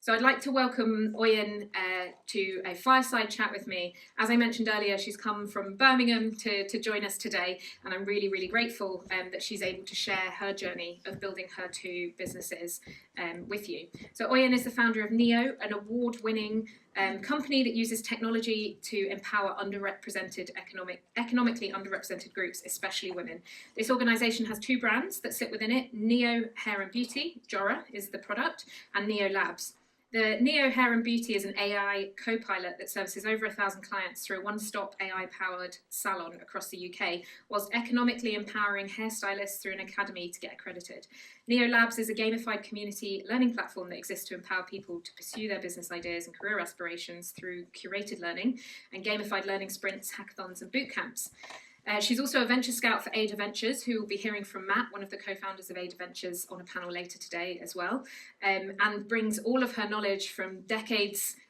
So I'd like to welcome Oyin to a fireside chat with me. As I mentioned earlier, she's come from Birmingham to join us today, and I'm really, really grateful that she's able to share her journey of building her two businesses with you. So Oyin is the founder of Niyo, an award-winning company that uses technology to empower economically underrepresented groups, especially women. This organisation has two brands that sit within it: Niyo Hair and Beauty, Jorah is the product, and Niyo Labs. The Niyo Hair and Beauty is an AI co-pilot that services over 1,000 clients through a one-stop AI-powered salon across the UK, whilst economically empowering hairstylists through an academy to get accredited. Niyo Labs is a gamified community learning platform that exists to empower people to pursue their business ideas and career aspirations through curated learning and gamified learning sprints, hackathons, and boot camps. She's also a venture scout for Ada Ventures, who will be hearing from Matt, one of the co-founders of Ada Ventures, on a panel later today as well, and brings all of her knowledge from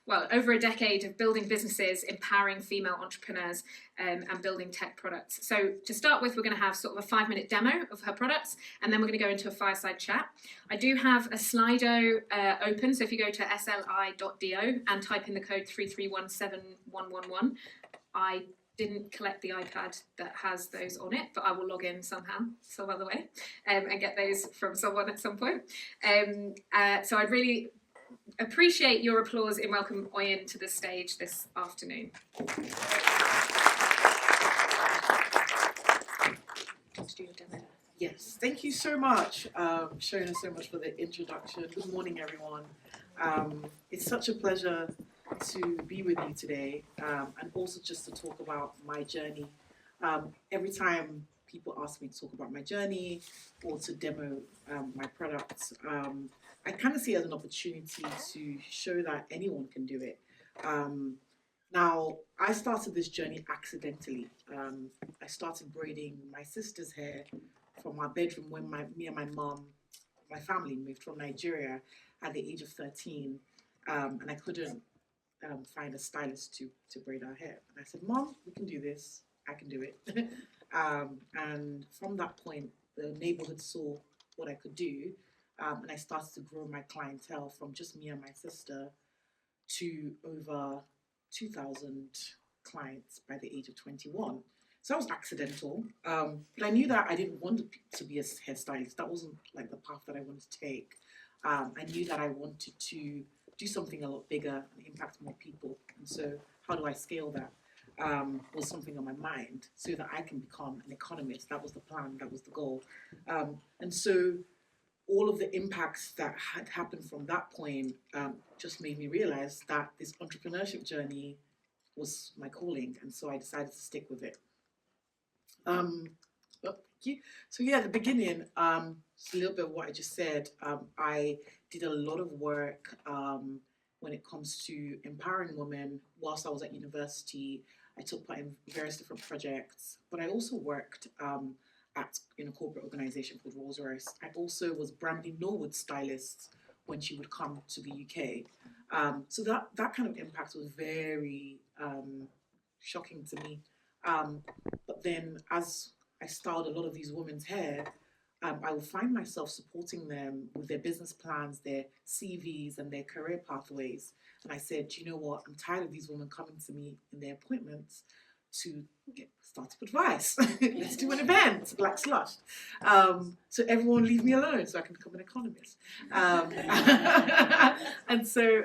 over a decade of building businesses, empowering female entrepreneurs, and building tech products. So to start with, we're going to have sort of a 5-minute demo of her products, and then we're going to go into a fireside chat. I do have a Slido open, so if you go to sli.do and type in the code 3317111, I didn't collect the iPad that has those on it, but I will log in somehow, some other way, and get those from someone at some point. So I'd really appreciate your applause in welcoming Oyin to the stage this afternoon. Yes, thank you so much, Shona, so much for the introduction. Good morning, everyone. It's such a pleasure to be with you today, and also just to talk about my journey. Every time people ask me to talk about my journey or to demo my products, I kind of see it as an opportunity to show that anyone can do it. Now, I started this journey accidentally. I started braiding my sister's hair from our bedroom when me and my mum, my family moved from Nigeria at the age of 13, and I couldn't find a stylist to braid our hair. And I said, Mom, we can do this. I can do it. And from that point, the neighborhood saw what I could do. And I started to grow my clientele from just me and my sister to over 2,000 clients by the age of 21. So that was accidental. But I knew that I didn't want to be a hairstylist. That wasn't like the path that I wanted to take. I knew that I wanted to do something a lot bigger and impact more people. And so how do I scale that was something on my mind so that I can become an economist. That was the plan, that was the goal. And so all of the impacts that had happened from that point just made me realize that this entrepreneurship journey was my calling. And so I decided to stick with it. So yeah, at the beginning, just a little bit of what I just said. I did a lot of work when it comes to empowering women. Whilst I was at university, I took part in various different projects, but I also worked in a corporate organization called Rolls-Royce. I also was Brandy Norwood's stylist when she would come to the UK. So that kind of impact was very shocking to me. But then as I styled a lot of these women's hair, I would find myself supporting them with their business plans, their CVs, and their career pathways. And I said, you know what? I'm tired of these women coming to me in their appointments to get startup advice. Let's do an event like Slush'd. So everyone leave me alone so I can become an economist. And so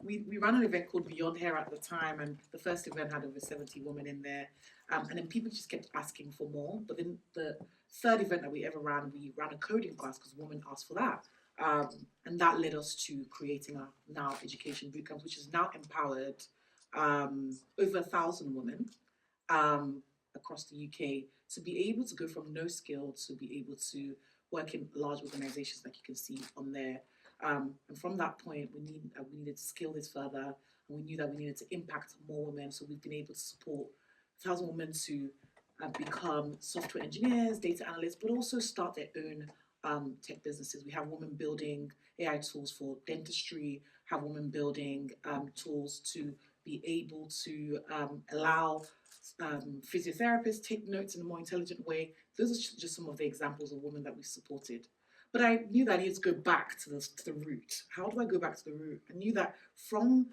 we ran an event called Beyond Hair at the time, and the first event had over 70 women in there. And then people just kept asking for more. But then the third event that we ever ran, we ran a coding class because women asked for that. And that led us to creating our Now Education Bootcamp, which has now empowered over 1,000 women across the UK to be able to go from no skill to be able to work in large organizations like you can see on there. And from that point, we needed to scale this further, and we knew that we needed to impact more women. So we've been able to support 1,000 women to become software engineers, data analysts, but also start their own tech businesses. We have women building AI tools for dentistry, have women building tools to be able to allow physiotherapists take notes in a more intelligent way. Those are just some of the examples of women that we supported. But I knew that I needed to go back to the root. How do I go back to the root? I knew that from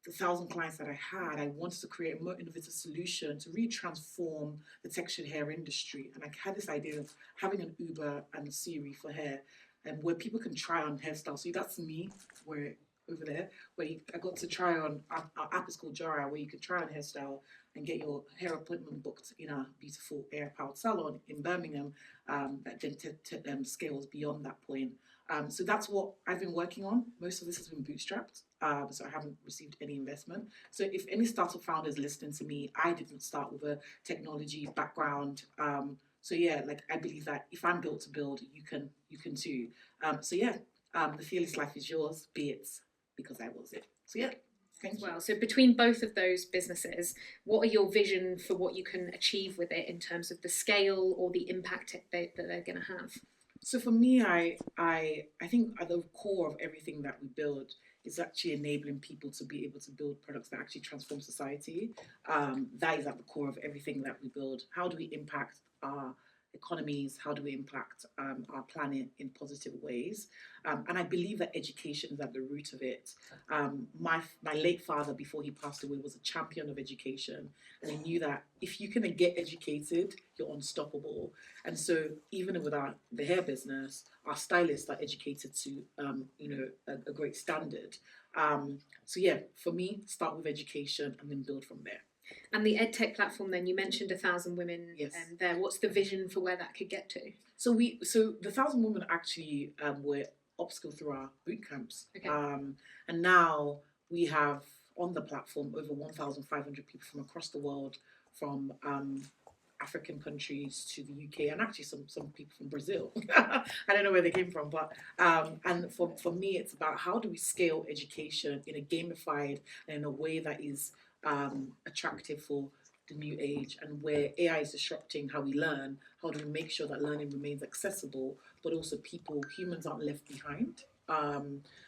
the 1,000 clients that I had, I wanted to create a more innovative solution to really transform the textured hair industry. And I had this idea of having an Uber and a Siri for hair, and where people can try on hairstyles. So that's me, where over there, I got to try on, our app is called Jara, where you can try on hairstyle and get your hair appointment booked in a beautiful air-powered salon in Birmingham that then scales beyond that point. So that's what I've been working on. Most of this has been bootstrapped, so I haven't received any investment. So if any startup founders listening to me, I didn't start with a technology background. So yeah, like I believe that if I'm built to build, you can too. So yeah, the fearless life is yours, be it because I was it. So yeah. As well. So between both of those businesses, what are your vision for what you can achieve with it in terms of the scale or the impact that they're going to have? So for me, I think at the core of everything that we build is actually enabling people to be able to build products that actually transform society. That is at the core of everything that we build. How do we impact our economies? How do we impact our planet in positive ways? And I believe that education is at the root of it. My late father, before he passed away, was a champion of education. And he knew that if you can get educated, you're unstoppable. And so even with the hair business, our stylists are educated to, a great standard. So yeah, for me, start with education and then build from there. And the EdTech platform, then you mentioned 1,000 women. Yes. There. What's the vision for where that could get to? So the 1,000 women actually were upskilled through our boot camps. Okay. And now we have on the platform over 1,500 people from across the world, from African countries to the UK, and actually some people from Brazil. I don't know where they came from, but and for me, it's about how do we scale education in a gamified and in a way that is attractive for the new age, and where AI is disrupting how we learn. How do we make sure that learning remains accessible, but also humans aren't left behind?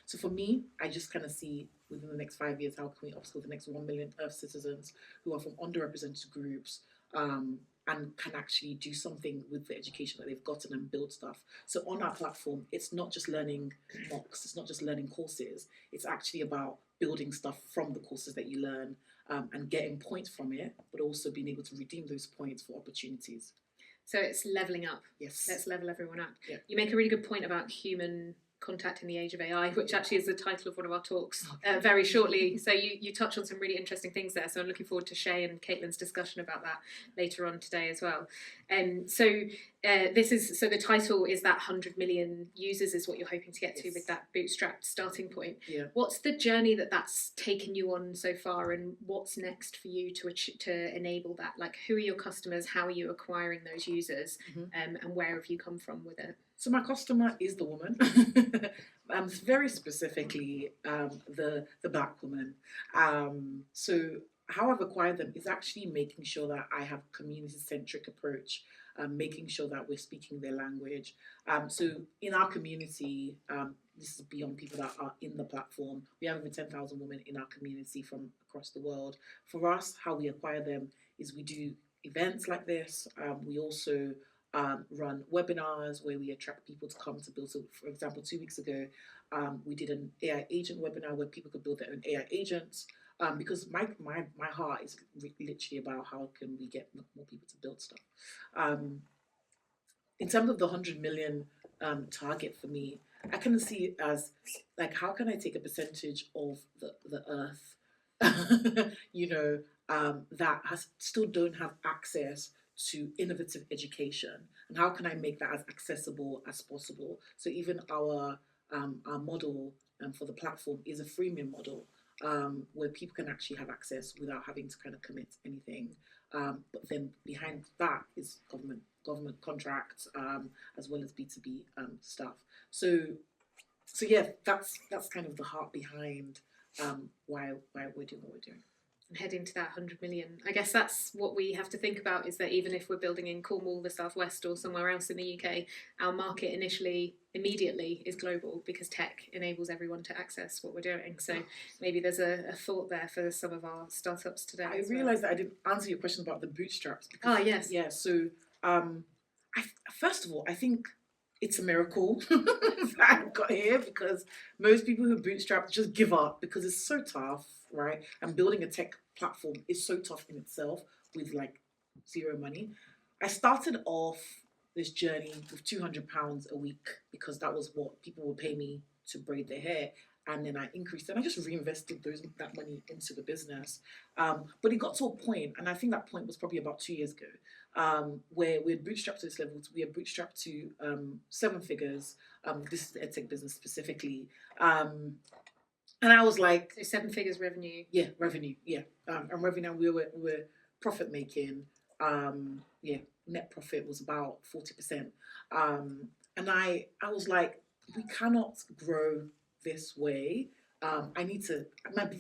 So for me, I just kind of see within the next 5 years, how can we upskill the next 1 million Earth citizens who are from underrepresented groups, and can actually do something with the education that they've gotten and build stuff. So on our platform, it's not just learning mocks, it's not just learning courses, it's actually about building stuff from the courses that you learn, and getting points from it, but also being able to redeem those points for opportunities. So it's levelling up. Yes. Let's level everyone up. Yeah. You make a really good point about human contact in the age of AI, which actually is the title of one of our talks very shortly. So you touch on some really interesting things there. So I'm looking forward to Shay and Caitlin's discussion about that later on today as well. So the title is that 100 million users is what you're hoping to get to with that bootstrapped starting point. Yeah. What's the journey that's taken you on so far, and what's next for you to enable that? Like, who are your customers? How are you acquiring those users? And where have you come from with it? So my customer is the woman, very specifically the Black woman. So how I've acquired them is actually making sure that I have a community-centric approach, making sure that we're speaking their language. So in our community, this is beyond people that are in the platform, we have over 10,000 women in our community from across the world. For us, how we acquire them is we do events like this. We also run webinars where we attract people to come to build. So, for example, 2 weeks ago, we did an AI agent webinar where people could build their own AI agents. Because my heart is literally about how can we get more people to build stuff. In terms of the 100 million target for me, I kind of see it as like, how can I take a percentage of the earth, that still don't have access to innovative education, and how can I make that as accessible as possible? So even our model for the platform is a freemium model, where people can actually have access without having to kind of commit anything. But then behind that is government contracts, as well as B2B stuff. So yeah, that's kind of the heart behind why we're doing what we're doing. And heading to that 100 million. I guess that's what we have to think about, is that even if we're building in Cornwall, the Southwest, or somewhere else in the UK, our market immediately is global, because tech enables everyone to access what we're doing. So maybe there's a thought there for some of our startups today. I realised that I didn't answer your question about the bootstraps. Yes. Yeah, so first of all, I think it's a miracle that I got here, because most people who bootstrap just give up because it's so tough, right? And building a tech platform is so tough in itself with like zero money. I started off this journey with £200 a week because that was what people would pay me to braid their hair. And then I increased and I just reinvested that money into the business. But it got to a point, and I think that point was probably about 2 years ago, where we had bootstrapped to this level. We had bootstrapped to 7 figures. This is the edtech business specifically. And I was like... So 7 figures revenue. Yeah, revenue, yeah. And revenue, we were profit making. Net profit was about 40%. And I was like, we cannot grow this way. I need to,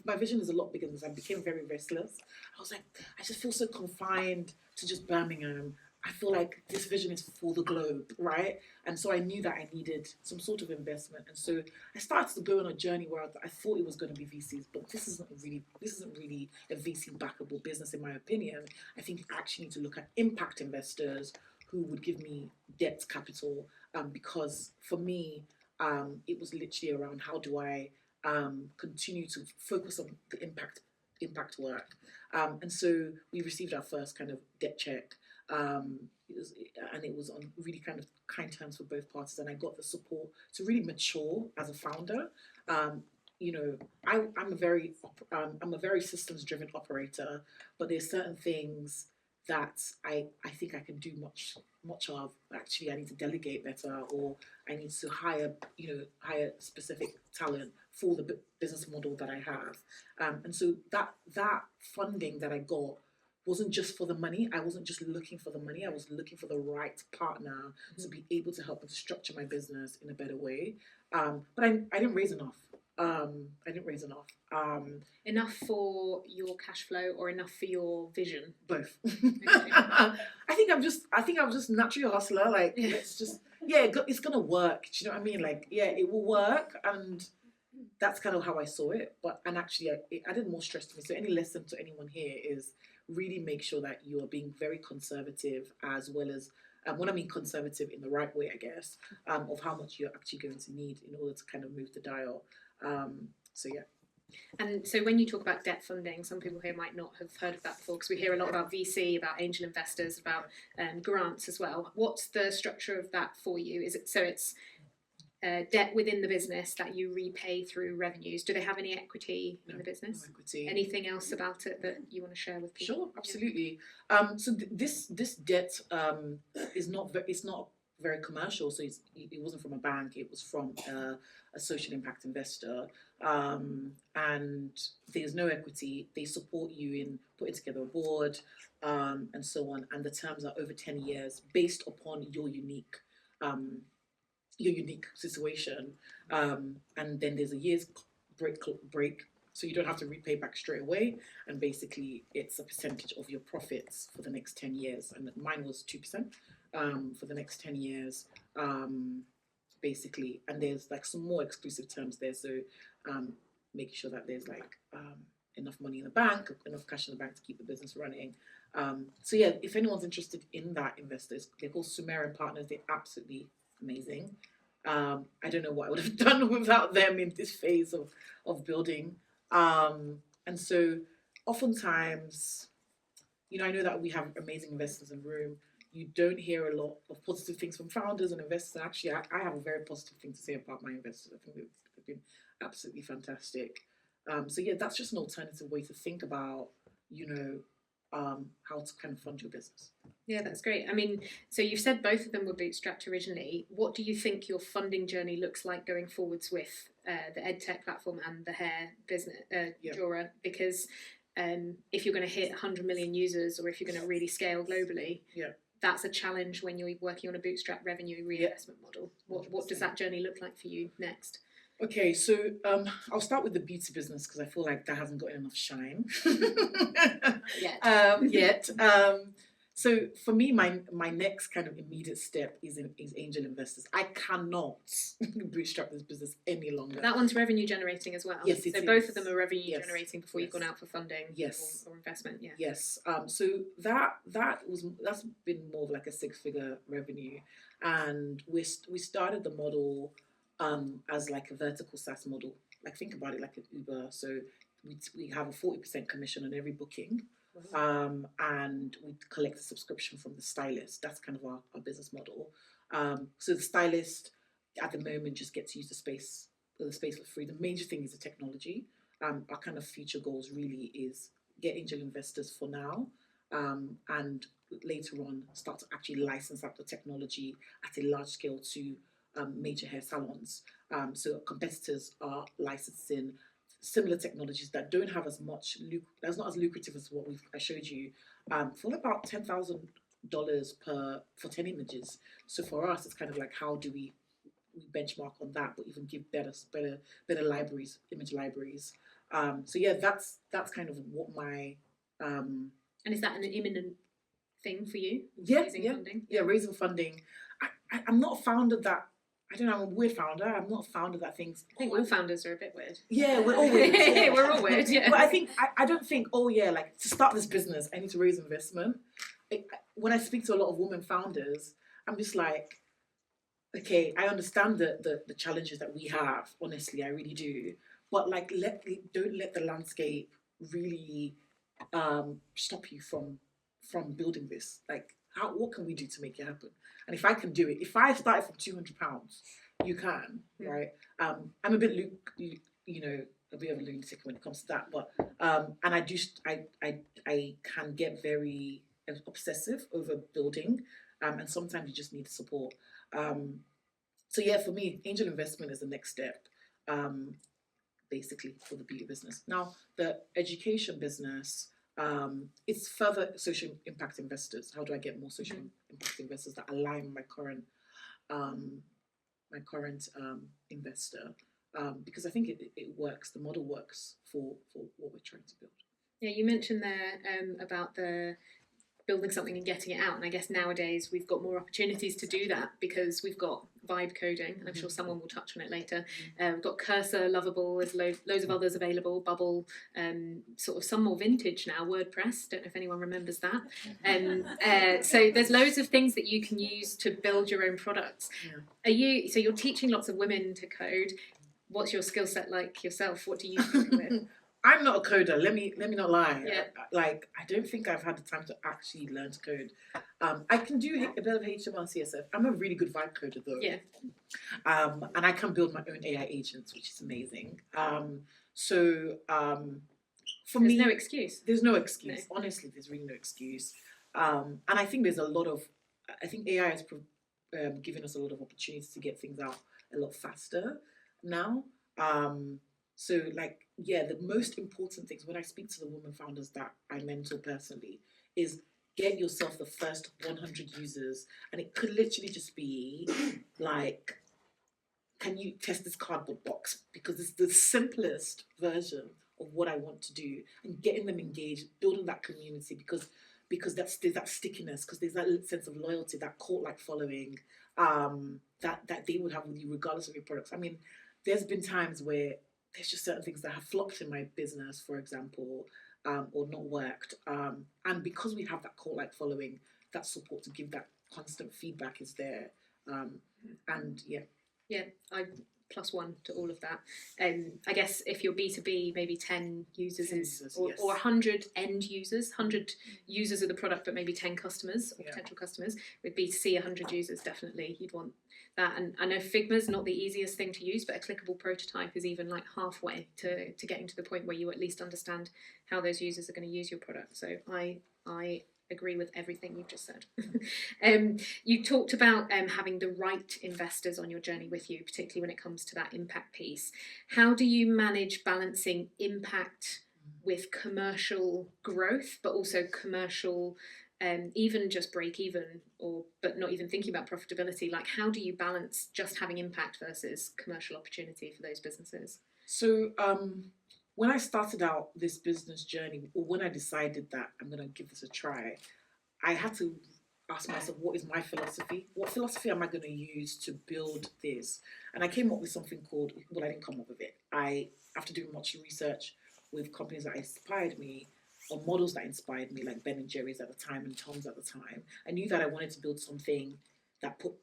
my vision is a lot bigger than this. I became very restless. I was like, I just feel so confined to just Birmingham. I feel like this vision is for the globe, right? And so I knew that I needed some sort of investment. And so I started to go on a journey where I thought it was going to be VCs, but this isn't really a VC backable business, in my opinion. I think I actually need to look at impact investors who would give me debt capital, because for me, it was literally around how do I continue to focus on the impact work. And so we received our first kind of debt check. It was on really kind of kind terms for both parties, and I got the support to really mature as a founder. I'm a very systems driven operator, but there's certain things that I think I can do much of. Actually, I need to delegate better, or I need to hire specific talent for the business model that I have. And so that funding that I got wasn't just for the money. I wasn't just looking for the money. I was looking for the right partner to be able to help me to structure my business in a better way. But I didn't raise enough. Enough for your cash flow or enough for your vision? Both. Okay. I think I'm just naturally a hustler. Like, it's gonna work. Do you know what I mean? Like, yeah, it will work, and that's kind of how I saw it. And actually, I added more stress to me. So any lesson to anyone here is really make sure that you are being very conservative, as well as, when I mean conservative in the right way, I guess, of how much you're actually going to need in order to kind of move the dial. So yeah. And so when you talk about debt funding, some people here might not have heard of that before, because we hear a lot about VC, about angel investors, about grants as well. What's the structure of that for you? Is it so it's debt within the business that you repay through revenues? Do they have any equity in the business? No equity. Anything else about it that you want to share with people? Sure, absolutely. So this debt is not very commercial. So it wasn't from a bank. It was from a social impact investor, and there's no equity. They support you in putting together a board, and so on. And the terms are over 10 years, based upon your unique situation. And then there's a year's break, so you don't have to repay back straight away. And basically, it's a percentage of your profits for the next 10 years. And mine was 2%. For the next 10 years, basically. And there's like some more exclusive terms there. So making sure that there's like enough money in the bank, enough cash in the bank to keep the business running. So yeah, if anyone's interested in that, investors, they're called Sumerian Partners. They're absolutely amazing. I don't know what I would have done without them in this phase of building. And so oftentimes, I know that we have amazing investors in the room. You don't hear a lot of positive things from founders and investors. Actually, I have a very positive thing to say about my investors. I think they've been absolutely fantastic. So yeah, that's just an alternative way to think about, how to kind of fund your business. Yeah, that's great. I mean, so you've said both of them were bootstrapped originally. What do you think your funding journey looks like going forwards with the EdTech platform and the hair business, Jora? Because if you're going to hit 100 million users, or if you're going to really scale globally, that's a challenge when you're working on a bootstrap revenue reinvestment model. What does that journey look like for you next? Okay, so I'll start with the beauty business, because I feel like that hasn't gotten enough shine Yet. yet. So for me, my next kind of immediate step is angel investors. I cannot bootstrap this business any longer. That one's revenue generating as well. Yes, it so is. Both of them are revenue generating before you've gone out for funding. Yes. Or investment. Yeah. Yes. So that's been more of like a 6-figure revenue, and we started the model as like a vertical SaaS model. Like think about it like an Uber. So we have a 40% commission on every booking. And we collect a subscription from the stylist. That's kind of our business model. So the stylist at the moment just gets to use the space for free. The major thing is the technology. Our kind of future goals really is get angel investors for now, and later on start to actually license out the technology at a large scale to major hair salons. So competitors are licensing similar technologies that don't have as much, that's not as lucrative as what I showed you, for about $10,000 for 10 images. So for us, it's kind of like, how do we benchmark on that, but even give better libraries, image libraries. So yeah, that's kind of what my and is that an imminent thing for you? Funding? Raising funding. I'm not a founder that, I don't know, I'm a weird founder. I'm not a founder that thinks... I think all founders are a bit weird. Yeah, we're all weird. Yeah. We're all weird, yeah. But I don't think, like, to start this business, I need to raise investment. When I speak to a lot of women founders, I'm just like, okay, I understand the challenges that we have. Honestly, I really do. But, like, don't let the landscape really stop you from building this. Like, what can we do to make it happen? And if I can do it, if I started from £200, you can, right? I'm a bit, a bit of a lunatic when it comes to that, but and I can get very obsessive over building, and sometimes you just need support. So yeah, for me, angel investment is the next step, basically for the beauty business. Now, the education business. It's further social impact investors. How do I get more social impact investors that align with my current investor? Because I think it works. The model works for what we're trying to build. Yeah, you mentioned there about the building something and getting it out, and I guess nowadays we've got more opportunities to do that because we've got vibe coding, and I'm sure someone will touch on it later. We've got Cursor, Lovable, there's loads of others available, Bubble, sort of some more vintage now, WordPress, don't know if anyone remembers that. So there's loads of things that you can use to build your own products. So you're teaching lots of women to code. What's your skill set like yourself? What do you think with? I'm not a coder. Let me not lie. Yeah. I don't think I've had the time to actually learn to code. I can do a bit of HTML and CSS. I'm a really good vibe coder though. Yeah. And I can build my own AI agents, which is amazing. For me, there's no excuse. There's no excuse. No. Honestly, there's really no excuse. And I think there's I think AI has given us a lot of opportunities to get things out a lot faster now. So the most important things when I speak to the women founders that I mentor personally is get yourself the first 100 users. And it could literally just be like, can you test this cardboard box? Because it's the simplest version of what I want to do, and getting them engaged, building that community because there's that stickiness, because there's that sense of loyalty, that cult-like following that they would have with you regardless of your products. I mean, there's been times where there's just certain things that have flopped in my business, for example, or not worked. And because we have that cult-like following, that support to give that constant feedback is there. Yeah, I +1 to all of that. I guess if you're B2B, maybe 10 users or 100 end users, 100 users of the product, but maybe 10 customers or potential customers. With B2C, 100 users, definitely you'd want that. And I know Figma's not the easiest thing to use, but a clickable prototype is even like halfway to getting to the point where you at least understand how those users are going to use your product. So I agree with everything you've just said. You talked about having the right investors on your journey with you, particularly when it comes to that impact piece. How do you manage balancing impact with commercial growth, but also commercial, even just break even, but not even thinking about profitability? Like, how do you balance just having impact versus commercial opportunity for those businesses? So when I started out this business journey, or when I decided that I'm going to give this a try, I had to ask myself, what is my philosophy? What philosophy am I going to use to build this? And I came up with something called, well, I didn't come up with it. After doing much research with companies that inspired me, or models that inspired me, like Ben and Jerry's at the time and Tom's at the time, I knew that I wanted to build something that put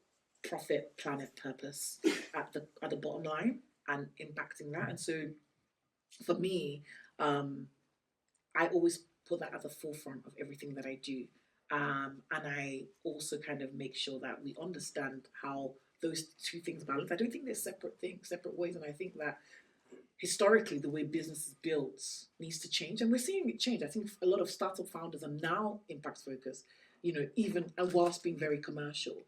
profit, planet, purpose at the bottom line and impacting that. And so for me, I always put that at the forefront of everything that I do. And I also kind of make sure that we understand how those two things balance. I don't think they're separate things, separate ways. And I think that historically, the way business is built needs to change. And we're seeing it change. I think a lot of startup founders are now impact focused, even and whilst being very commercial.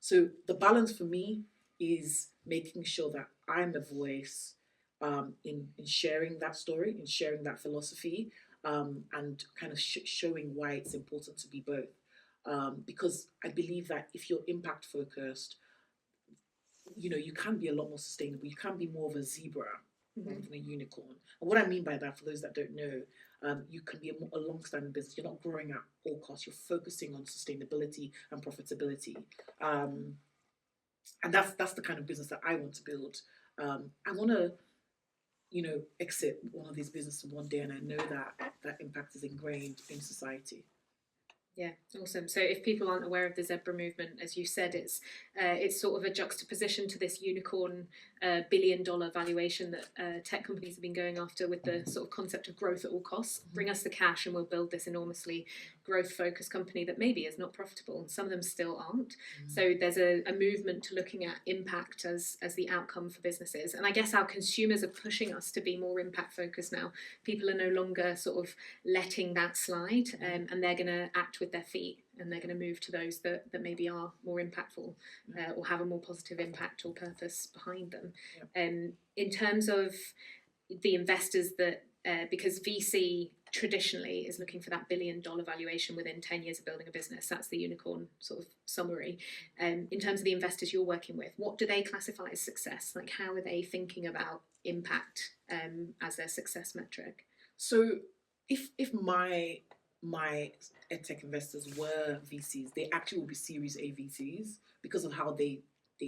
So the balance for me is making sure that I'm the voice in sharing that story, in sharing that philosophy, and kind of showing why it's important to be both. Because I believe that if you're impact focused, you can be a lot more sustainable. You can be more of a zebra rather than a unicorn. And what I mean by that, for those that don't know, you can be a long-standing business. You're not growing at all costs. You're focusing on sustainability and profitability. And that's the kind of business that I want to build. I want to, exit one of these businesses one day, and I know that impact is ingrained in society. Yeah, awesome. So if people aren't aware of the zebra movement, as you said, it's sort of a juxtaposition to this unicorn billion-dollar valuation that tech companies have been going after, with the sort of concept of growth at all costs. Bring us the cash and we'll build this enormously growth-focused company that maybe is not profitable. Some of them still aren't. So there's a movement to looking at impact as the outcome for businesses. And I guess our consumers are pushing us to be more impact-focused now. People are no longer sort of letting that slide, and they're going to act with their feet, and they're going to move to those that maybe are more impactful, or have a more positive impact or purpose behind them. In terms of the investors that, because VC traditionally is looking for that billion-dollar valuation within 10 years of building a business. That's the unicorn sort of summary. In terms of the investors you're working with, what do they classify as success? Like, how are they thinking about impact as their success metric? So if my edtech investors were VCs, they actually will be Series A VCs because of how they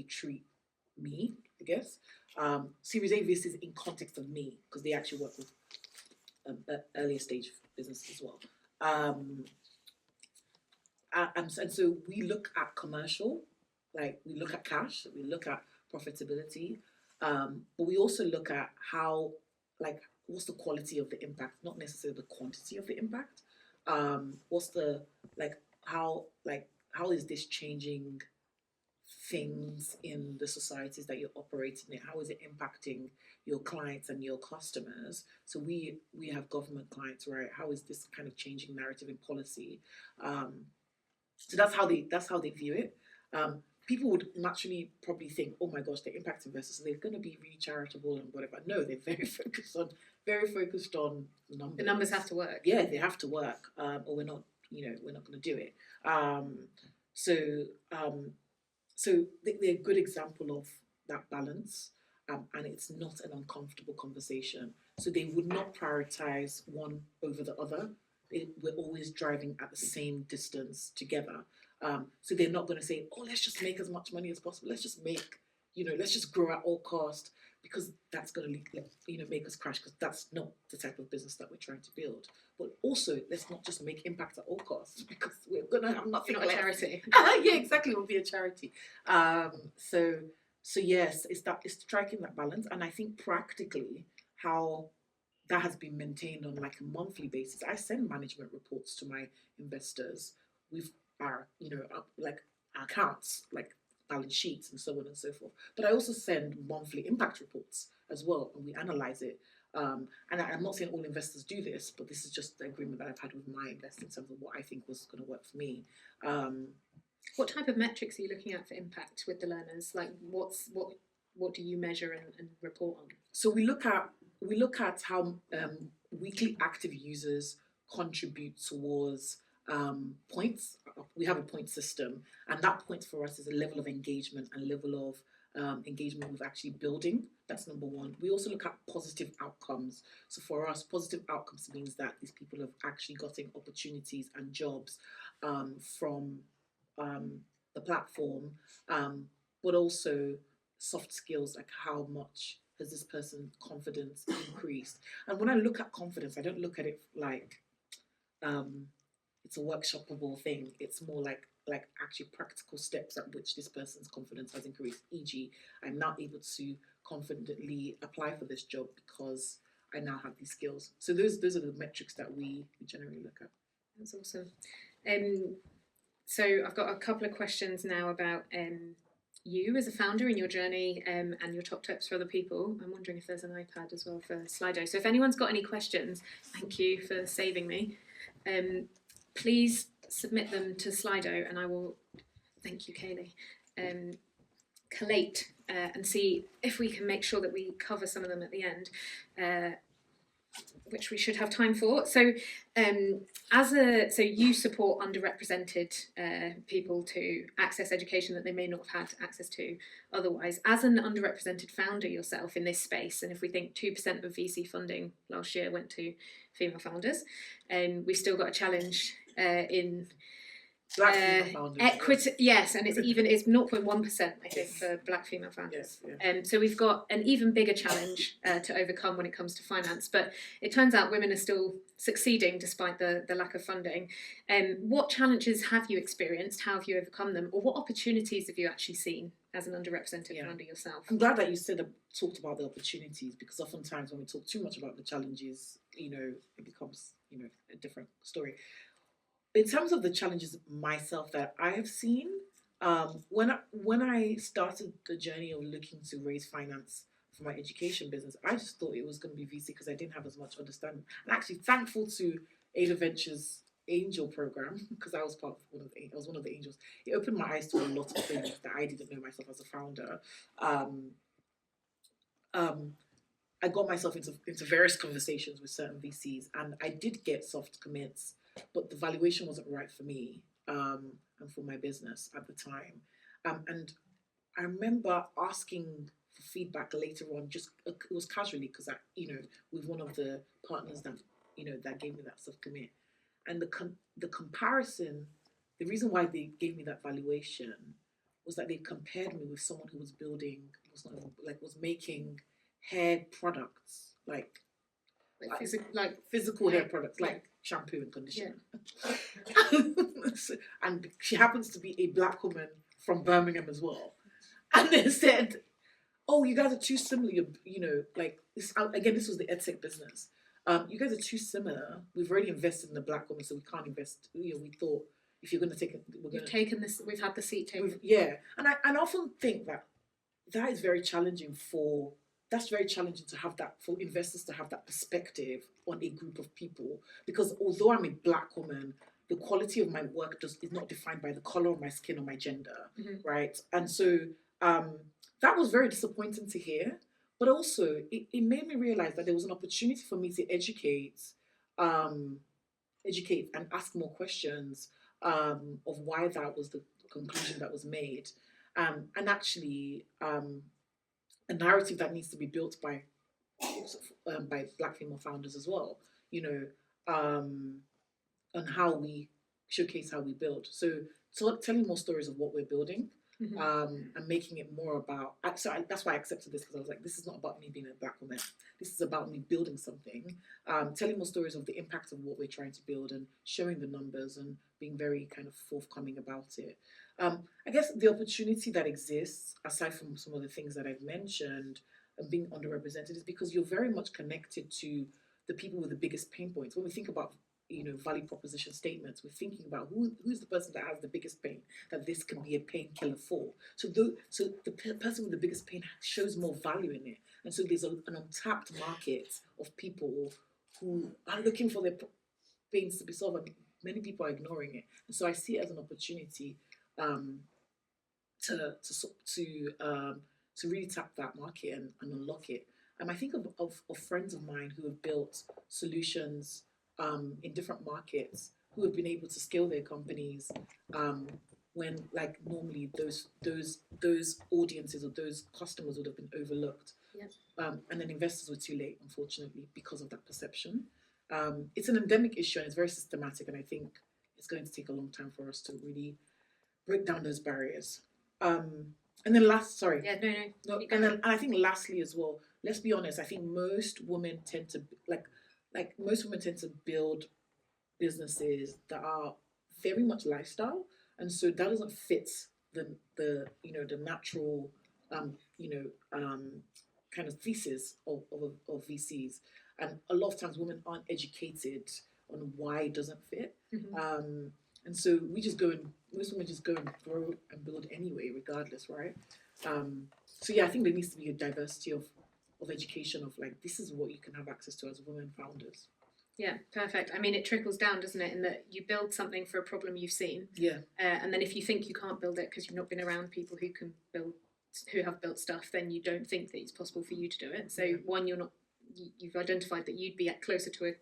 treat me, I guess. Series A VCs in context of me, because they actually work with earlier stage businesses as well. And so we look at commercial, like we look at cash, we look at profitability, but we also look at how, like, what's the quality of the impact, not necessarily the quantity of the impact. What's the, how is this changing things in the societies that you're operating in? How is it impacting your clients and your customers? So we have government clients, right? How is this kind of changing narrative and policy? So that's how they view it. People would naturally probably think, oh my gosh, they're impact investors, so they're going to be really charitable and whatever. No, they're very focused on numbers. The numbers have to work. Yeah, they have to work, or we're not going to do it. So they're a good example of that balance, and it's not an uncomfortable conversation. So they would not prioritize one over the other. We're always driving at the same distance together. So they're not going to say, oh, let's just make as much money as possible. Let's just let's just grow at all cost, because that's going to make us crash, because that's not the type of business that we're trying to build. But also, let's not just make impact at all costs, because we're going to have nothing. Not a charity. Yeah, exactly. We'll be a charity. So yes, it's striking that balance. And I think practically how that has been maintained on like a monthly basis. I send management reports to my investors with our, like accounts, like balance sheets and so on and so forth. But I also send monthly impact reports as well, and we analyze it. And I'm not saying all investors do this, but this is just the agreement that I've had with my investors in terms of what I think was going to work for me. What type of metrics are you looking at for impact with the learners? Like, what do you measure and report on? So we look at how weekly active users contribute towards points. We have a point system, and that point for us is a level of engagement and level of engagement with actually building. That's number one. We also look at positive outcomes. So for us, positive outcomes means that these people have actually gotten opportunities and jobs from the platform, but also soft skills, like how much has this person's confidence increased. And when I look at confidence, I don't look at it like it's a workshopable thing. It's more like actually practical steps at which this person's confidence has increased. E.g., I'm now able to confidently apply for this job because I now have these skills. So those are the metrics that we generally look at. That's awesome. So I've got a couple of questions now about you as a founder and your journey, and your top tips for other people. I'm wondering if there's an iPad as well for Slido. So if anyone's got any questions, thank you for saving me. Please submit them to Slido, and I will, thank you, Kaylee, collate and see if we can make sure that we cover some of them at the end, which we should have time for. So so you support underrepresented people to access education that they may not have had access to otherwise. As an underrepresented founder yourself in this space, and if we think 2% of VC funding last year went to female founders, we've still got a challenge in Black female founders. Equity, yes, and it's 0.1%, I think, for black female founders. Yes. So we've got an even bigger challenge to overcome when it comes to finance. But it turns out women are still succeeding despite the lack of funding. What challenges have you experienced? How have you overcome them? Or what opportunities have you actually seen as an underrepresented founder yourself? I'm glad that you talked about the opportunities, because oftentimes when we talk too much about the challenges, it becomes, a different story. In terms of the challenges myself that I have seen, when I started the journey of looking to raise finance for my education business, I just thought it was going to be VC because I didn't have as much understanding. I'm actually thankful to Ada Ventures Angel program, because I was one of the angels. It opened my eyes to a lot of things that I didn't know myself as a founder. I got myself into various conversations with certain VCs, and I did get soft commits, but the valuation wasn't right for me and for my business at the time. And I remember asking for feedback later on, just it was casually, because with one of the partners that that gave me that soft commit, and the comparison, the reason why they gave me that valuation was that they compared me with someone who was was making hair products, like physical hair products, like shampoo and conditioner. And she happens to be a black woman from Birmingham as well. And they said, "Oh, you guys are too similar. This again. This was the edtech business. You guys are too similar. We've already invested in the black woman, so we can't invest. We thought if you're going to take it, We've had the seat taken. And I often think that is very challenging That's very challenging to have that, for investors to have that perspective on a group of people, because although I'm a black woman, the quality of my work is not defined by the color of my skin or my gender, right? And so that was very disappointing to hear, but also it made me realize that there was an opportunity for me to educate and ask more questions of why that was the conclusion that was made, and actually a narrative that needs to be built by black female founders as well, on how we showcase how we build. So telling more stories of what we're building, and making it more about. That's why I accepted this, because I was like, this is not about me being a black woman. This is about me building something. Telling more stories of the impact of what we're trying to build, and showing the numbers, and being very kind of forthcoming about it. I guess the opportunity that exists, aside from some of the things that I've mentioned, and being underrepresented, is because you're very much connected to the people with the biggest pain points. When we think about value proposition statements, we're thinking about who's the person that has the biggest pain that this can be a painkiller for. So the person with the biggest pain shows more value in it, and so there's an untapped market of people who are looking for their pains to be solved, and many people are ignoring it. And so I see it as an opportunity to really tap that market and unlock it. I think of friends of mine who have built solutions in different markets, who have been able to scale their companies when like normally those audiences or those customers would have been overlooked. And then investors were too late, unfortunately, because of that perception. It's an endemic issue and it's very systematic, and I think it's going to take a long time for us to really break down those barriers. And then sorry. Yeah, no. And I think lastly as well, let's be honest, I think most women tend to build businesses that are very much lifestyle, and so that doesn't fit the natural kind of thesis of VCs. And a lot of times women aren't educated on why it doesn't fit. And so most women just go and grow and build anyway, regardless, right? So yeah, I think there needs to be a diversity of education of like, this is what you can have access to as women founders. Yeah, perfect. I mean, it trickles down, doesn't it, in that you build something for a problem you've seen. Yeah. And then if you think you can't build it because you've not been around people who have built stuff, then you don't think that it's possible for you to do it. So one, you've identified that you'd be closer to a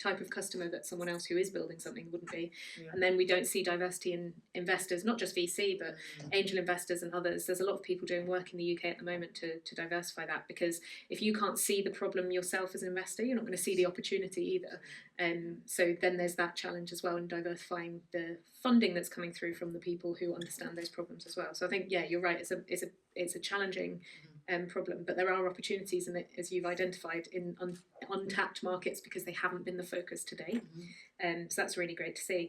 type of customer that someone else who is building something wouldn't be. And then we don't see diversity in investors, not just VC, but angel investors and others. There's a lot of people doing work in the UK at the moment to diversify that, because if you can't see the problem yourself as an investor, you're not going to see the opportunity either. So then there's that challenge as well in diversifying the funding that's coming through from the people who understand those problems as well. So I think, yeah, you're right. It's a challenging problem, but there are opportunities in it, as you've identified, in untapped markets because they haven't been the focus to date. So that's really great to see.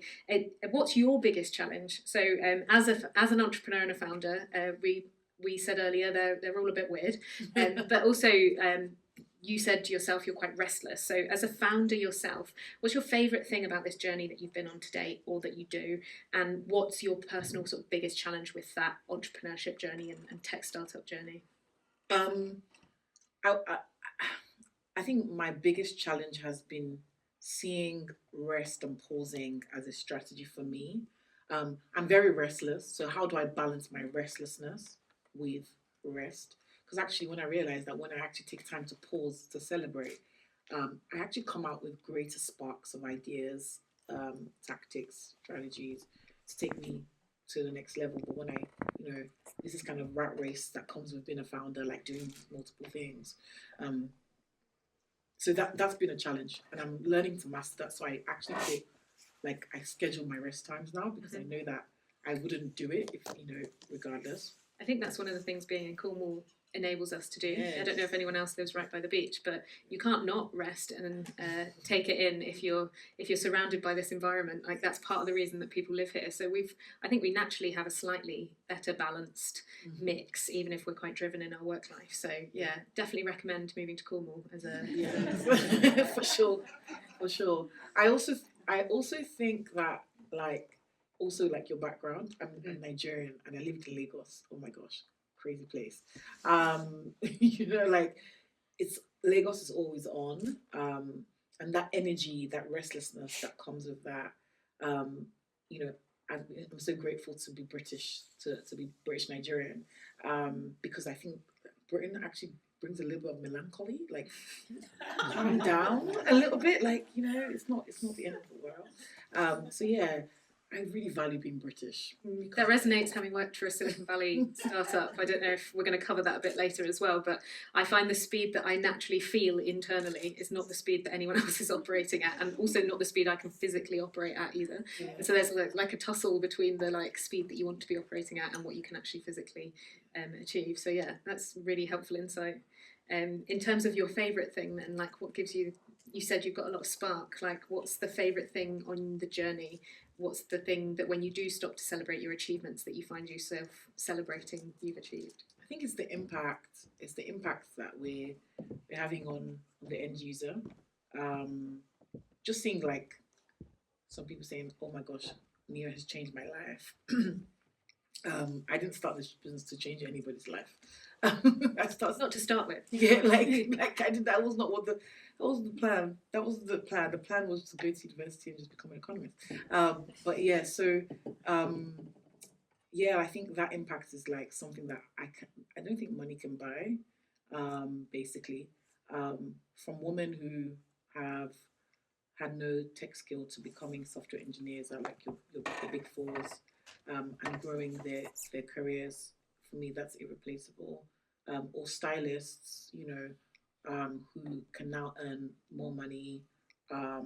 What's your biggest challenge? So as an entrepreneur and a founder, we said earlier they're all a bit weird, but also you said yourself you're quite restless. So as a founder yourself, what's your favourite thing about this journey that you've been on to date or that you do, and what's your personal sort of biggest challenge with that entrepreneurship journey and tech startup journey? I think my biggest challenge has been seeing rest and pausing as a strategy for me. I'm very restless, so how do I balance my restlessness with rest? Because actually, when I realized that when I actually take time to pause to celebrate, I actually come out with greater sparks of ideas, tactics, strategies to take me to the next level. But when this is kind of rat race that comes with being a founder, like doing multiple things. So that's been a challenge, and I'm learning to master that. So I actually I schedule my rest times now, because I know that I wouldn't do it if, regardless. I think that's one of the things being in Cornwall enables us to do. Yes. I don't know if anyone else lives right by the beach, but you can't not rest and take it in if you're surrounded by this environment. Like, that's part of the reason that people live here. So I think we naturally have a slightly better balanced mix, even if we're quite driven in our work life. So yeah, definitely recommend moving to Cornwall as a for sure. I also think that your background. I'm Nigerian and I lived in Lagos. Oh my gosh, crazy place. It's Lagos is always on, and that energy, that restlessness that comes with that. I'm so grateful to be British, to be British Nigerian, because I think Britain actually brings a little bit of melancholy, like calm down a little bit, it's not the end of the world. So yeah, I really value being British. That resonates, having worked for a Silicon Valley startup. I don't know if we're going to cover that a bit later as well, but I find the speed that I naturally feel internally is not the speed that anyone else is operating at, and also not the speed I can physically operate at either. Yeah. And so there's like a tussle between the speed that you want to be operating at and what you can actually physically achieve. So yeah, that's really helpful insight. In terms of your favourite thing then, what gives you said you've got a lot of spark, what's the favourite thing on the journey? What's the thing that when you do stop to celebrate your achievements that you find yourself celebrating you've achieved? I think it's the impact. It's the impact that we're having on the end user. Just seeing some people saying, "Oh my gosh, Niyo has changed my life." I didn't start this business to change anybody's life. Not to start with. Yeah, I did. That was not the plan. That wasn't the plan. The plan was to go to university and just become an economist. But yeah, so I think that impact is something that I don't think money can buy. Basically, from women who have had no tech skill to becoming software engineers at your big fours. and growing their careers. For me, that's irreplaceable. Or stylists, who can now earn more money, by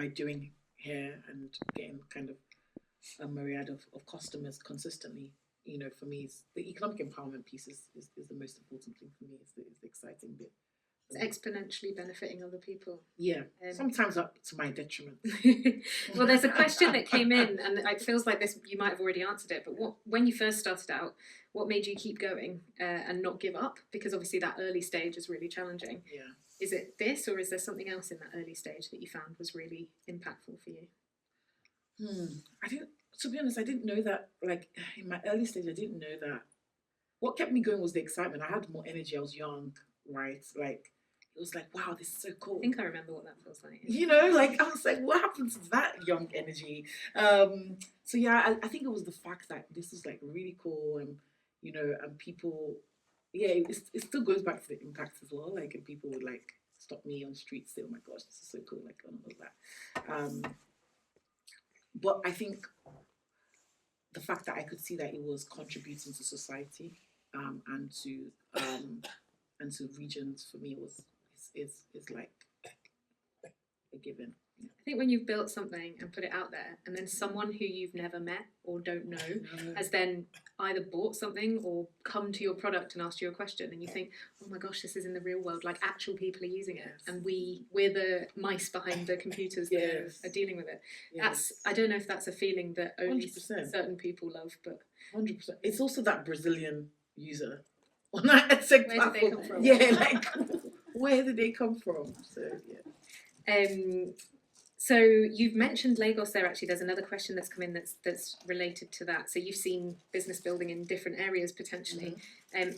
doing hair and getting kind of a myriad of customers consistently. For me, the economic empowerment piece is the most important thing for me. Is the exciting bit. It's exponentially benefiting other people. Yeah, sometimes up to my detriment. Well, there's a question that came in, and it feels like this. You might have already answered it, but when you first started out, what made you keep going and not give up? Because obviously that early stage is really challenging. Yeah. Is it this, or is there something else in that early stage that you found was really impactful for you? To be honest, I didn't know that. Like in my early stage, I didn't know that. What kept me going was the excitement. I had more energy. I was young, right? Like it was like, wow, this is so cool. I think I remember what that feels like. Like I was like, what happened to that young energy? So yeah, I think it was the fact that this is like really cool, and and people, yeah, it still goes back to the impact as well. Like, and people would like stop me on the street, say, oh my gosh, this is so cool, like all of that. But I think the fact that I could see that it was contributing to society, and to regions, for me is like a given. I think when you've built something and put it out there, and then someone who you've never met or don't know has then either bought something or come to your product and asked you a question, and you think, oh my gosh, this is in the real world, like actual people are using it, and we're the mice behind the computers that are dealing with it. I don't know if that's a feeling that only 100%. certain people love, but 100%. It's also that Brazilian user on that EdTech where platform. did they come from? Yeah, like where did they come from? So yeah. So you've mentioned Lagos there. Actually, there's another question that's come in that's related to that. So you've seen business building in different areas potentially.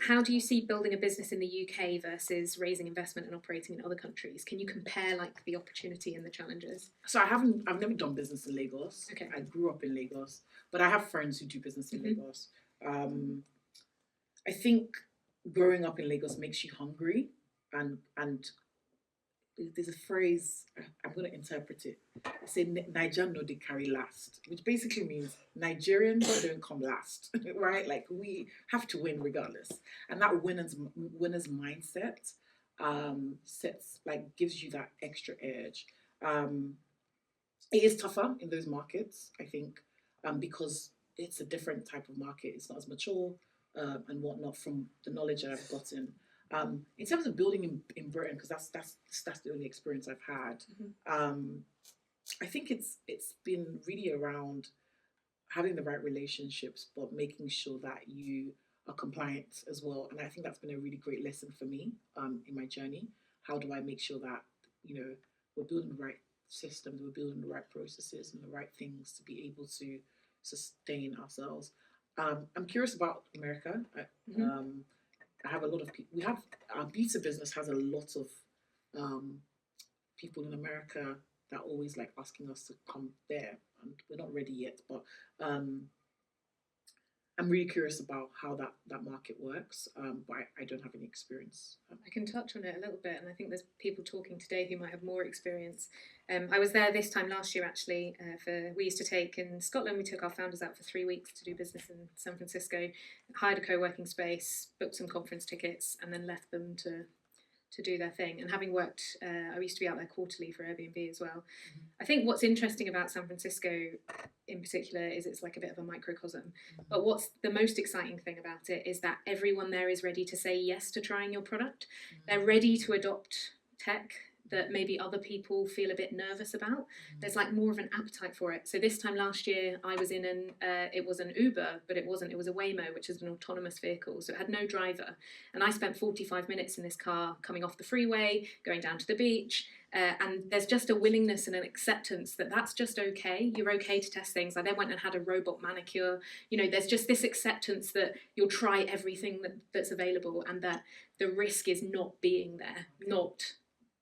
How do you see building a business in the UK versus raising investment and operating in other countries? Can you compare like the opportunity and the challenges? So I've never done business in Lagos. Okay. I grew up in Lagos, but I have friends who do business in Lagos. I think growing up in Lagos makes you hungry, and there's a phrase, I'm going to interpret it. They say, Niger no they carry last, which basically means Nigerians don't come last, right? Like we have to win regardless. And that winner's mindset gives you that extra edge. It is tougher in those markets, I think, because it's a different type of market. It's not as mature and whatnot from the knowledge that I've gotten. In terms of building in Britain, because that's the only experience I've had, I think it's been really around having the right relationships, but making sure that you are compliant as well. And I think that's been a really great lesson for me in my journey. How do I make sure that we're building the right systems, we're building the right processes and the right things to be able to sustain ourselves. I'm curious about America. I have a lot of people. Our pizza business has a lot of people in America that are always like asking us to come there, and we're not ready yet. But I'm really curious about how that market works. But I don't have any experience. I can touch on it a little bit, and I think there's people talking today who might have more experience. I was there this time last year actually. We used to take in Scotland. We took our founders out for 3 weeks to do business in San Francisco. Hired a co-working space, booked some conference tickets, and then left them to do their thing. And having worked, I used to be out there quarterly for Airbnb as well. I think what's interesting about San Francisco in particular is it's like a bit of a microcosm. But what's the most exciting thing about it is that everyone there is ready to say yes to trying your product. They're ready to adopt tech that maybe other people feel a bit nervous about. There's like more of an appetite for it. So this time last year, I was in it was an Uber, but it wasn't. It was a Waymo, which is an autonomous vehicle. So it had no driver. And I spent 45 minutes in this car coming off the freeway, going down to the beach. And there's just a willingness and an acceptance that that's just okay. You're okay to test things. I then went and had a robot manicure. There's just this acceptance that you'll try everything that's available, and that the risk is not being there, not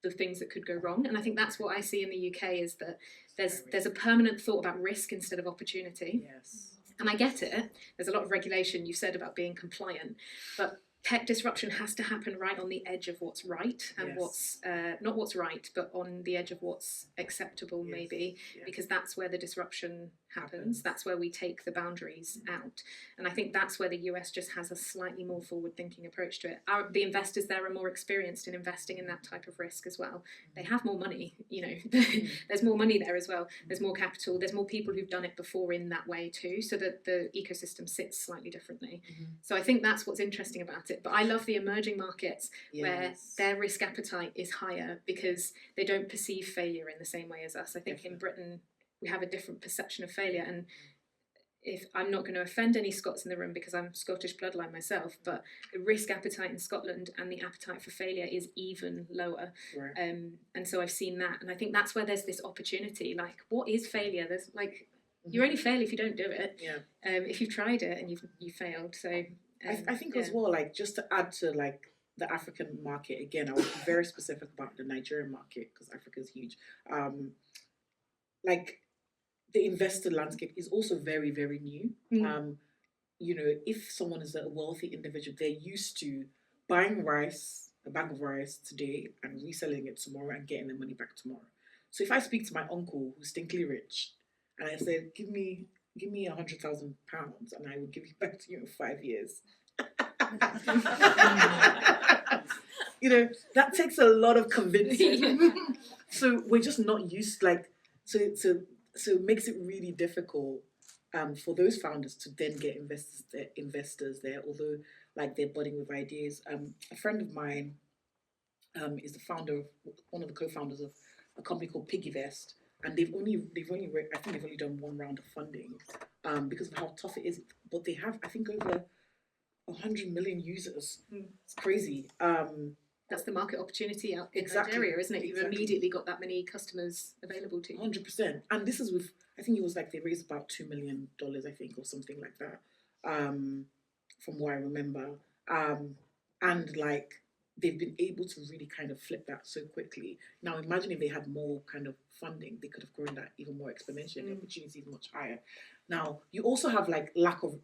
the things that could go wrong. And I think that's what I see in the UK is that there's a permanent thought about risk instead of opportunity. Yes. And I get it. There's a lot of regulation you said about being compliant, but tech disruption has to happen right on the edge of what's right and what's not what's right, but on the edge of what's acceptable, maybe, because that's where the disruption happens. That's where we take the boundaries out. And I think that's where the US just has a slightly more forward-thinking approach to it. The investors there are more experienced in investing in that type of risk as well. They have more money, you know, there's more money there as well. There's more capital. There's more people who've done it before in that way too, so that the ecosystem sits slightly differently. So I think that's what's interesting about it. But I love the emerging markets where their risk appetite is higher because they don't perceive failure in the same way as us. I think in Britain we have a different perception of failure, and if I'm not going to offend any Scots in the room because I'm Scottish bloodline myself, but the risk appetite in Scotland and the appetite for failure is even lower. And so I've seen that, and I think that's where there's this opportunity. Like, what is failure? There's like, you only fail if you don't do it. If you've tried it and you failed. So I think as well, like, just to add to like the African market again, I was very specific about the Nigerian market because Africa is huge. Like, the investor landscape is also very, very new. You know, if someone is a wealthy individual, they're used to buying rice, a bag of rice today, and reselling it tomorrow and getting the money back tomorrow. So if I speak to my uncle who's stinkly rich, and I said, give me £100,000 and I will give it back to you in 5 years. You know, that takes a lot of convincing. So we're just not used, like, so it makes it really difficult for those founders to then get investors there, although like they're budding with ideas. A friend of mine is the founder of one of the co-founders of a company called PiggyVest, and they've only I think they've only done one round of funding because of how tough it is. But they have, I think, over 100 million users. It's crazy. That's the market opportunity out in Nigeria, isn't it? You've immediately got that many customers available to you. 100%. And this is with, I think it was like they raised about $2 million, I think, or something like that, from what I remember. And like, they've been able to really kind of flip that so quickly. Now, imagine if they had more kind of funding, they could have grown that even more exponentially. The opportunity is much higher. Now, you also have like the lack of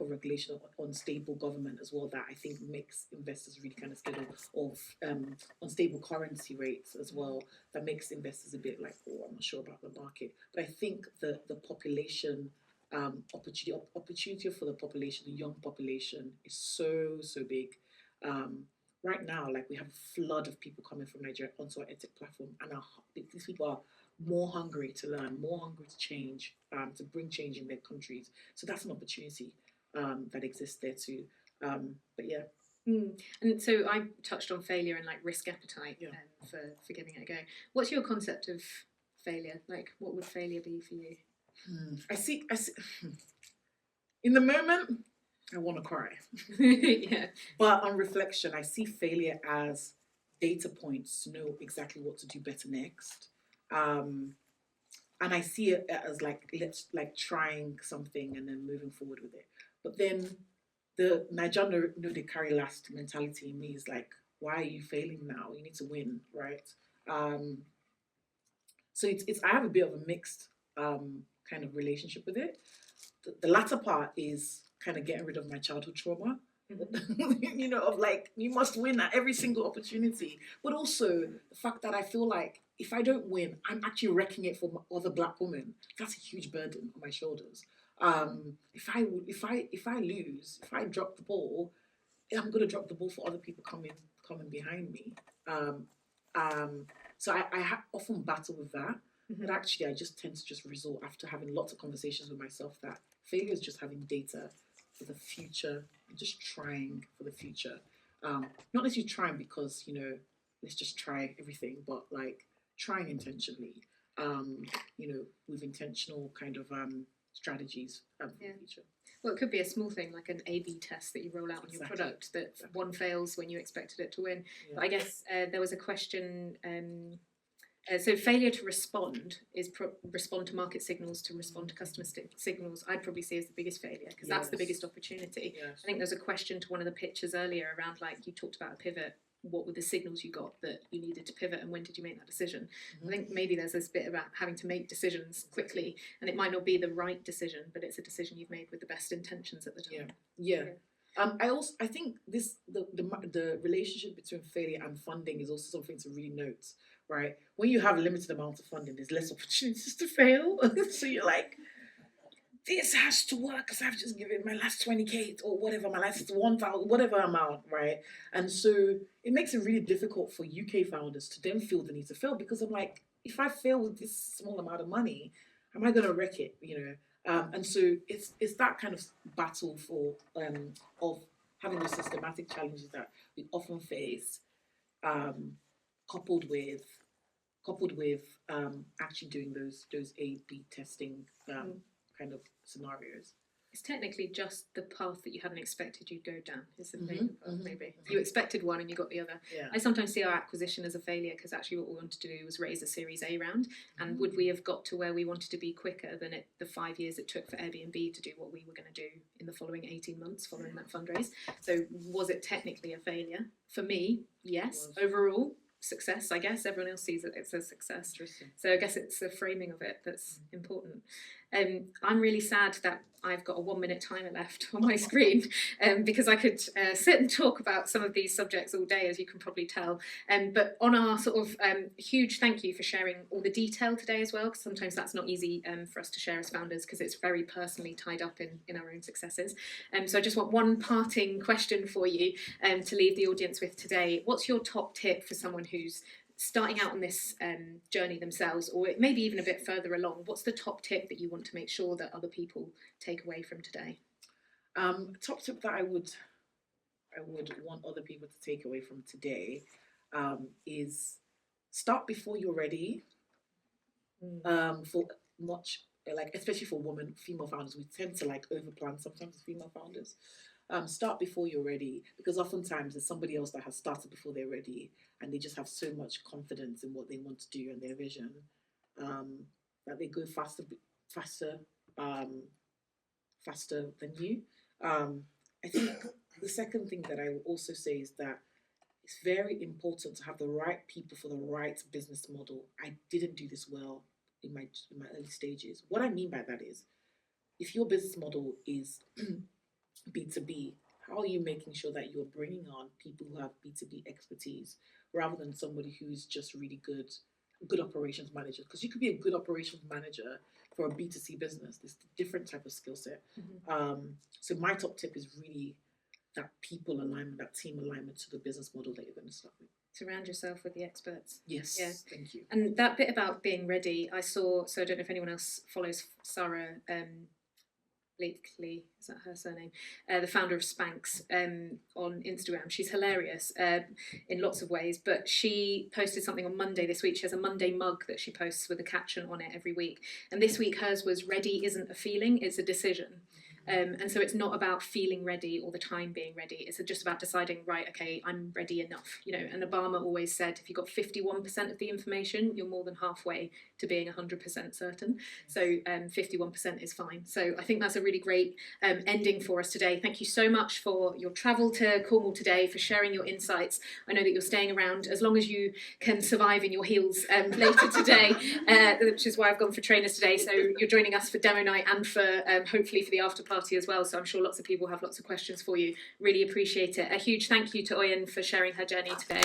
regulation on stable government as well, that I think makes investors really kind of scared of unstable currency rates as well. That makes investors a bit like, oh, I'm not sure about the market. But I think the population opportunity for the population, the young population, is so big. Right now, like, we have a flood of people coming from Nigeria onto our EdTech platform, and these people are more hungry to learn, more hungry to change, to bring change in their countries. So that's an opportunity that exists there too. But yeah. And so I touched on failure and like risk appetite for giving it a go. What's your concept of failure? Like, what would failure be for you? I see. In the moment, I want to cry. But on reflection, I see failure as data points to know exactly what to do better next. And I see it as like trying something and then moving forward with it. But then the Nigerian know they carry last mentality in me is like, why are you failing now? You need to win, right? So it's I have a bit of a mixed kind of relationship with it. The latter part is kind of getting rid of my childhood trauma, you know, of like, you must win at every single opportunity. But also the fact that I feel like if I don't win, I'm actually wrecking it for other Black women. That's a huge burden on my shoulders. If I lose, if I drop the ball, I'm gonna drop the ball for other people coming behind me. So I often battle with that. But actually, I just tend to just resort, after having lots of conversations with myself, that failure is just having data for the future, and just trying for the future. Not necessarily trying because, you know, let's just try everything, but like trying intentionally, you know, with intentional kind of strategies for the future. Well, it could be a small thing like an A/B test that you roll out on your product that one fails when you expected it to win. But I guess there was a question. So failure to respond is respond to market signals, to respond to customer signals. I'd probably say is the biggest failure, because that's the biggest opportunity. I think there's a question to one of the pitches earlier around, like, you talked about a pivot. What were the signals you got that you needed to pivot, and when did you make that decision? I think maybe there's this bit about having to make decisions quickly, and it might not be the right decision, but it's a decision you've made with the best intentions at the time. I think the relationship between failure and funding is also something to really note, right? When you have a limited amount of funding, there's less opportunities to fail. So you're like, this has to work because I've just given my last 20K or whatever, my last 1,000, whatever amount, right? And so it makes it really difficult for UK founders to then feel the need to fail, because I'm like, if I fail with this small amount of money, am I going to wreck it, And so it's that kind of battle of having those systematic challenges that we often face, coupled with actually doing those A/B testing kind of scenarios. It's technically just the path that you hadn't expected you'd go down is the failure path, maybe. You expected one and you got the other. Yeah. I sometimes see our acquisition as a failure because actually what we wanted to do was raise a Series A round, and would we have got to where we wanted to be quicker than the 5 years it took for Airbnb to do what we were going to do in the following 18 months following that fundraise? So was it technically a failure? For me, yes. Overall, success, I guess. Everyone else sees it as a success. So I guess it's the framing of it that's important. I'm really sad that I've got a 1 minute timer left on my screen, because I could sit and talk about some of these subjects all day, as you can probably tell. But on our sort of huge thank you for sharing all the detail today as well, because sometimes that's not easy for us to share as founders, because it's very personally tied up in our own successes. So I just want one parting question for you to leave the audience with today. What's your top tip for someone who's starting out on this journey themselves, or maybe even a bit further along? What's the top tip that you want to make sure that other people take away from today? Top tip that I would want other people to take away from today is start before you're ready. For much, like, especially for female founders, we tend to like overplan sometimes as female founders. Start before you're ready, because oftentimes there's somebody else that has started before they're ready, and they just have so much confidence in what they want to do and their vision, that they go faster than you. I think the second thing that I will also say is that it's very important to have the right people for the right business model. I didn't do this well in my early stages. What I mean by that is, if your business model is B2B, how are you making sure that you're bringing on people who have B2B expertise rather than somebody who's just really good operations manager? Because you could be a good operations manager for a B2C business. There's a different type of skill set. So my top tip is really that people alignment, that team alignment to the business model that you're going to start with. Surround yourself with the experts. Yes, yeah. Thank you. And that bit about being ready, I saw, so I don't know if anyone else follows Sarah Blakely, is that her surname? The founder of Spanx on Instagram. She's hilarious in lots of ways, but she posted something on Monday this week. She has a Monday mug that she posts with a caption on it every week. And this week hers was, ready isn't a feeling, it's a decision. And so it's not about feeling ready or the time being ready. It's just about deciding, right, okay, I'm ready enough. And Obama always said, if you've got 51% of the information, you're more than halfway to being 100% certain. So 51% is fine. So I think that's a really great ending for us today. Thank you so much for your travel to Cornwall today, for sharing your insights. I know that you're staying around as long as you can survive in your heels later today, which is why I've gone for trainers today. So you're joining us for demo night and for hopefully for the after party as well. So I'm sure lots of people have lots of questions for you. Really appreciate it. A huge thank you to Oyin for sharing her journey today.